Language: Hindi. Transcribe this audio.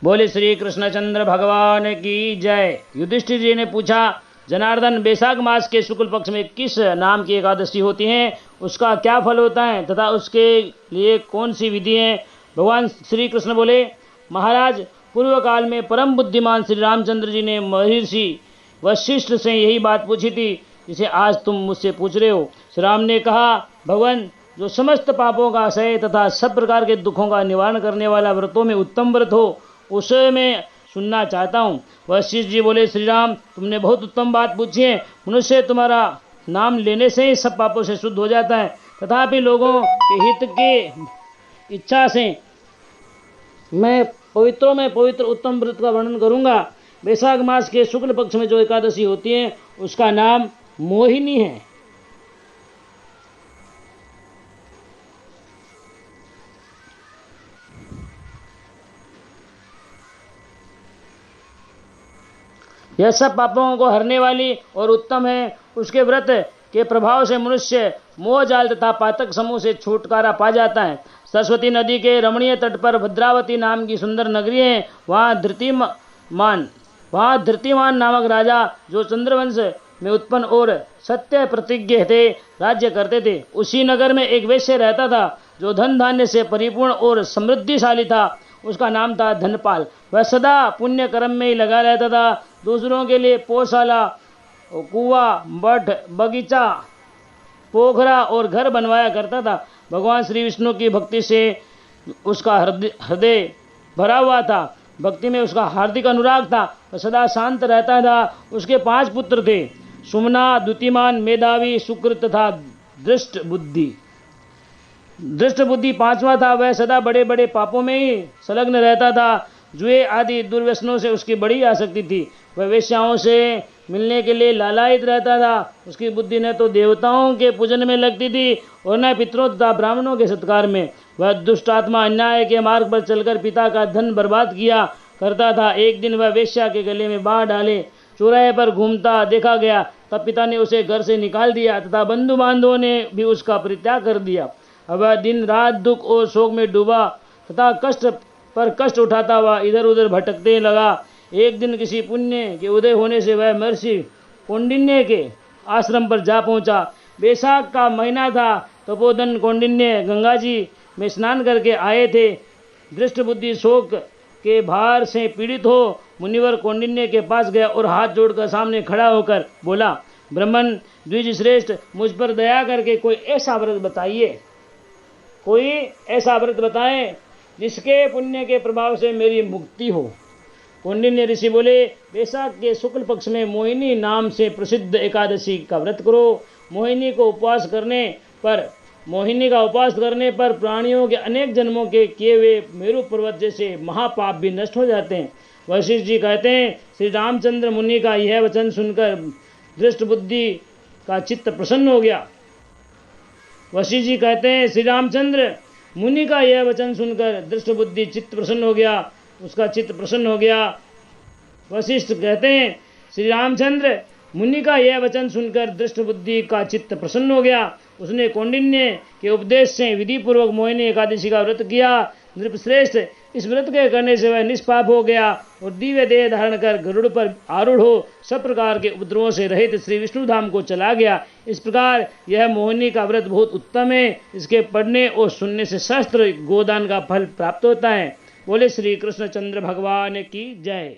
बोले श्री कृष्णचंद्र भगवान की जय। युधिष्ठिर जी ने पूछा, जनार्दन, वैशाख मास के शुक्ल पक्ष में किस नाम की एकादशी होती है, उसका क्या फल होता है तथा उसके लिए कौन सी विधि है? भगवान श्री कृष्ण बोले, महाराज, पूर्व काल में परम बुद्धिमान श्री रामचंद्र जी ने महर्षि वशिष्ठ से यही बात पूछी थी जिसे आज तुम मुझसे पूछ रहे हो। श्री राम ने कहा, भगवान, जो समस्त पापों का क्षय तथा सब प्रकार के दुखों का निवारण करने वाला व्रतों में उत्तम व्रत हो, उसे मैं सुनना चाहता हूँ। वशिष्ठ जी बोले, श्री राम, तुमने बहुत उत्तम बात पूछी है। मनुष्य तुम्हारा नाम लेने से ही सब पापों से शुद्ध हो जाता है, तथापि लोगों के हित के इच्छा से मैं पवित्रों में पवित्र उत्तम व्रत का वर्णन करूंगा। वैशाख मास के शुक्ल पक्ष में जो एकादशी होती है उसका नाम मोहिनी है। यह सब पापों को हरने वाली और उत्तम है। उसके व्रत के प्रभाव से मनुष्य मोह जाल तथा पातक समूह से छुटकारा पा जाता है। सरस्वती नदी के रमणीय तट पर भद्रावती नाम की सुंदर नगरी है। वहाँ धृतिमान नामक राजा, जो चंद्रवंश में उत्पन्न और सत्य प्रतिज्ञ थे, राज्य करते थे। उसी नगर में एक वैश्य रहता था जो धन धान्य से परिपूर्ण और समृद्धिशाली था। उसका नाम था धनपाल। वह सदा पुण्य कर्म में ही लगा रहता था। दूसरों के लिए पौशाला, कुआं, मठ, बगीचा, पोखरा और घर बनवाया करता था। भगवान श्री विष्णु की भक्ति से उसका हृदय भरा हुआ था। भक्ति में उसका हार्दिक अनुराग था। वह सदा शांत रहता था। उसके 5 पुत्र थे, सुमना, द्युतिमान, मेधावी, शुक्र तथा दृष्ट बुद्धि। दृष्ट बुद्धि 5वां था। वह सदा बड़े बड़े पापों में ही संलग्न रहता था। जुए आदि दुर्व्यसनों से उसकी बड़ी आसक्ति थी। वह वेश्याओं से मिलने के लिए लालायित रहता था। उसकी बुद्धि न तो देवताओं के पूजन में लगती थी और न पितरों तथा ब्राह्मणों के सत्कार में। वह दुष्ट आत्मा अन्याय के मार्ग पर चलकर पिता का धन बर्बाद किया करता था। एक दिन वह वेश्या के गले में बाढ़ डाले चौराहे पर घूमता देखा गया। तब पिता ने उसे घर से निकाल दिया तथा बंधु बांधवों ने भी उसका परित्याग कर दिया। अब वह दिन रात दुख और शोक में डूबा तथा कष्ट पर कष्ट उठाता हुआ इधर उधर भटकते लगा। एक दिन किसी पुण्य के उदय होने से वह महर्षि कौंडिन्य के आश्रम पर जा पहुंचा। वैशाख का महीना था। तपोधन कौंडिन्य गंगा जी में स्नान करके आए थे। दृष्ट बुद्धि शोक के भार से पीड़ित हो मुनिवर कौंडिन्य के पास गया और हाथ जोड़कर सामने खड़ा होकर बोला, ब्राह्मण द्विज श्रेष्ठ, मुझ पर दया करके कोई ऐसा व्रत बताइए, कोई ऐसा व्रत बताएं जिसके पुण्य के प्रभाव से मेरी मुक्ति हो। कौंडिन्य ऋषि बोले, वैशाख के शुक्ल पक्ष में मोहिनी नाम से प्रसिद्ध एकादशी का व्रत करो। मोहिनी का उपवास करने पर प्राणियों के अनेक जन्मों के किए हुए मेरु पर्वत जैसे महापाप भी नष्ट हो जाते हैं। वशिष्ठ जी कहते हैं, श्री रामचंद्र मुनि का यह वचन सुनकर दृष्ट बुद्धि का चित्त प्रसन्न हो गया। वशिष्ठ जी कहते हैं, श्री रामचंद्र मुनि का यह वचन सुनकर दृष्ट बुद्धि चित्त प्रसन्न हो गया, उसका चित्त प्रसन्न हो गया। वशिष्ठ कहते हैं, श्री रामचंद्र मुनि का यह वचन सुनकर दृष्ट बुद्धि का चित्त प्रसन्न हो गया। उसने कौंडिन्य के उपदेश से विधि पूर्वक मोहिनी एकादशी का व्रत किया। नृपश्रेष्ठ, इस व्रत के करने से वह निष्पाप हो गया और दिव्य देह धारण कर गरुड़ पर आरूढ़ हो सब प्रकार के उपद्रवों से रहित श्री विष्णु धाम को चला गया। इस प्रकार यह मोहिनी का व्रत बहुत उत्तम है। इसके पढ़ने और सुनने से शास्त्र गोदान का फल प्राप्त होता है। बोले श्री कृष्णचंद्र भगवान की जय।